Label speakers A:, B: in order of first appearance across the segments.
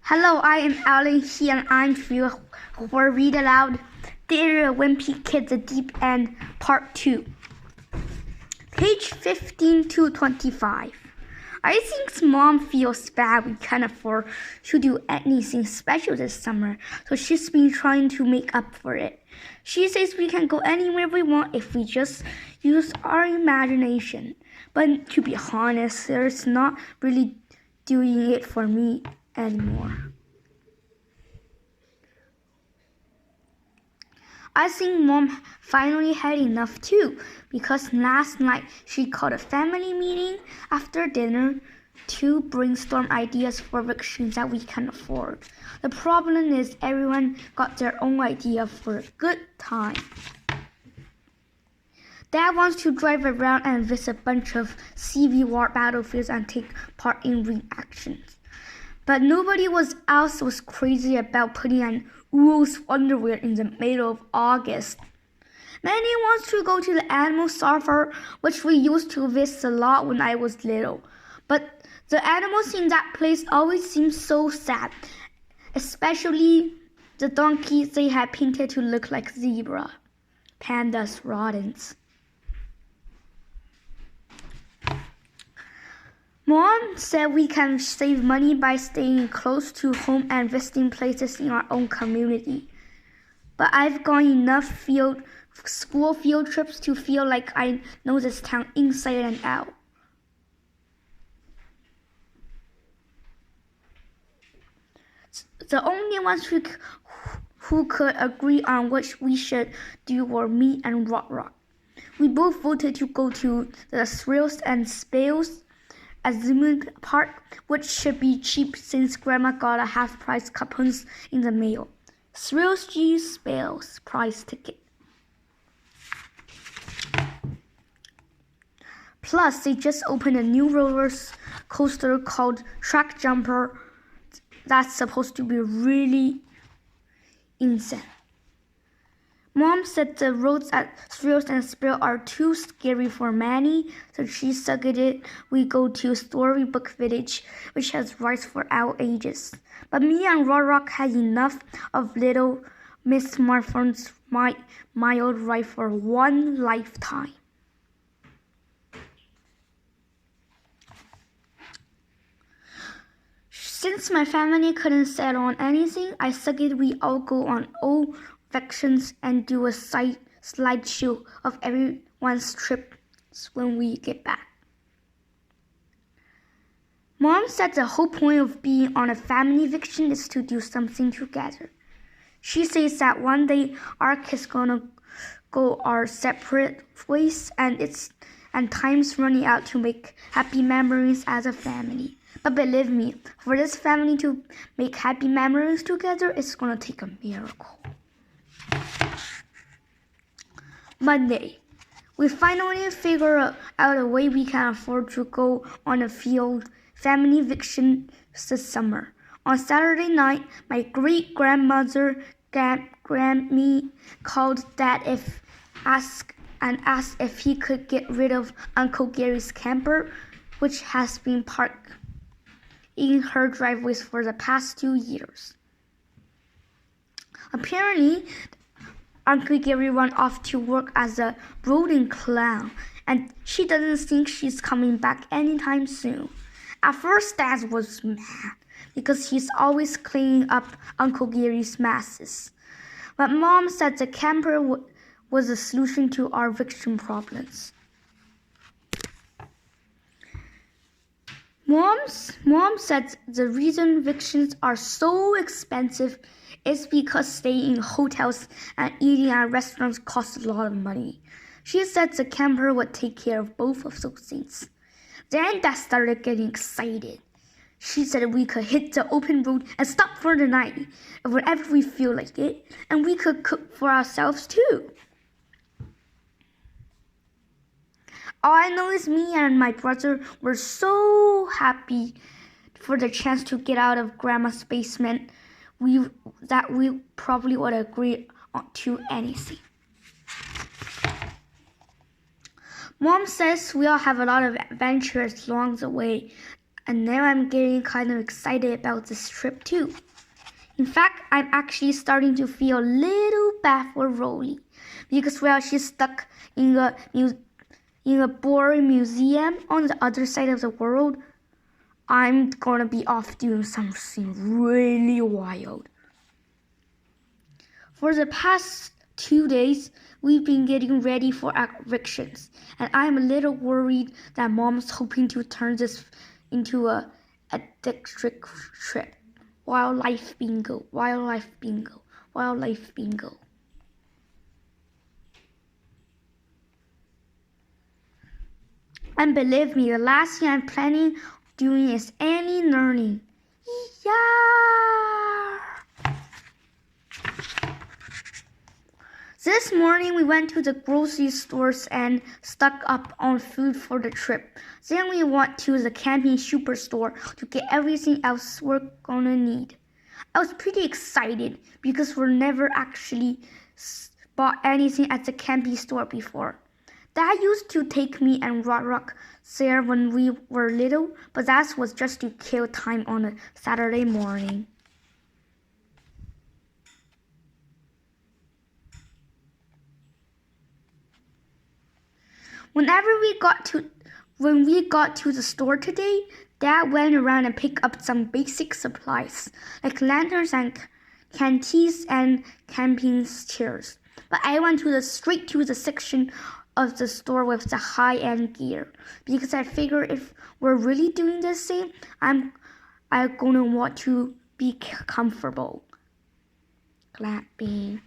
A: Hello, I am Alan here and I'm here for Read Aloud Dear Wimpy Kids The Deep End Part 2. Page 15 to 25. I think Mom feels bad we can't afford to do anything special this summer, so she's been trying to make up for it. She says we can go anywhere we want if we just use our imagination. But to be honest, there's not really doing it for me anymore. I think Mom finally had enough too, because last night she called a family meeting after dinner to brainstorm ideas for vacations that we can afford. The problem is everyone got their own idea for a good time. Dad wants to drive around and visit a bunch of CV war battlefields and take part in reactions. But nobody else was crazy about putting on wool's underwear in the middle of August. Manny wants to go to the animal shelter, which we used to visit a lot when I was little. But the animals in that place always seem so sad, especially the donkeys they had painted to look like zebra, pandas, rodents. Mom said we can save money by staying close to home and visiting places in our own community. But I've gone enough school field trips to feel like I know this town inside and out. The only ones who could agree on which we should do were me and Rock. We both voted to go to the Thrills and Spills amusement park, which should be cheap since Grandma got a half-price coupons in the mail. Thrills G Spills price ticket. Plus, they just opened a new roller coaster called Track Jumper that's supposed to be really insane. Mom said the roads at Thrills and Spill are too scary for Manny, so she suggested we go to Storybook Village, which has rides for our ages. But me and Rock had enough of Little Miss Smartphone's mild ride for one lifetime. Since my family couldn't settle on anything, I suggested we all go on old vacations and do a slideshow of everyone's trips when we get back. Mom said the whole point of being on a family vacation is to do something together. She says that one day our kids gonna go our separate ways and time's running out to make happy memories as a family. But believe me, for this family to make happy memories together, it's gonna take a miracle. Monday, we finally figured out a way we can afford to go on a family vacation this summer. On Saturday night, my great-grandmother Grammy called Dad asked if he could get rid of Uncle Gary's camper, which has been parked in her driveways for the past 2 years. Apparently, Uncle Gary went off to work as a brooding clown, and she doesn't think she's coming back anytime soon. At first, Dad was mad because he's always cleaning up Uncle Gary's messes. But Mom said the camper was a solution to our eviction problems. Mom said the reason evictions are so expensive is because staying in hotels and eating at restaurants costs a lot of money. She said the camper would take care of both of those things. Then Dad started getting excited. She said we could hit the open road and stop for the night whenever we feel like it, and we could cook for ourselves too. All I know is me and my brother were so happy for the chance to get out of Grandma's basement that we probably would agree to anything. Mom says we'll have a lot of adventures along the way And now I'm getting kind of excited about this trip too. In fact, I'm actually starting to feel a little bad for Rolly because while she's stuck in a boring museum on the other side of the world, I'm gonna be off doing something really wild. For the past 2 days, we've been getting ready for evictions, and I'm a little worried that Mom's hoping to turn this into a district trip. Wildlife bingo, wildlife bingo, wildlife bingo. And believe me, the last thing I'm planning doing is any learning. Yeah! This morning we went to the grocery stores and stocked up on food for the trip. Then we went to the camping superstore to get everything else we're gonna need. I was pretty excited because we've never actually bought anything at the camping store before. Dad used to take me and Rock there when we were little, but that was just to kill time on a Saturday morning. When we got to the store today, Dad went around and picked up some basic supplies, like lanterns and canteens and camping chairs. But I went straight to the section of the store with the high-end gear, because I figured if we're really doing this thing, I'm gonna want to be comfortable. Clapping.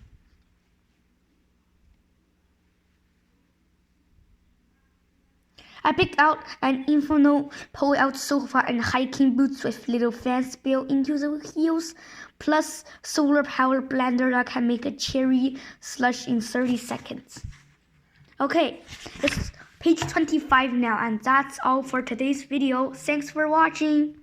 A: I picked out an inferno pull-out sofa and hiking boots with little fans built into the heels, plus solar-powered blender that can make a cherry slush in 30 seconds. Okay, it's page 25 now, and that's all for today's video. Thanks for watching.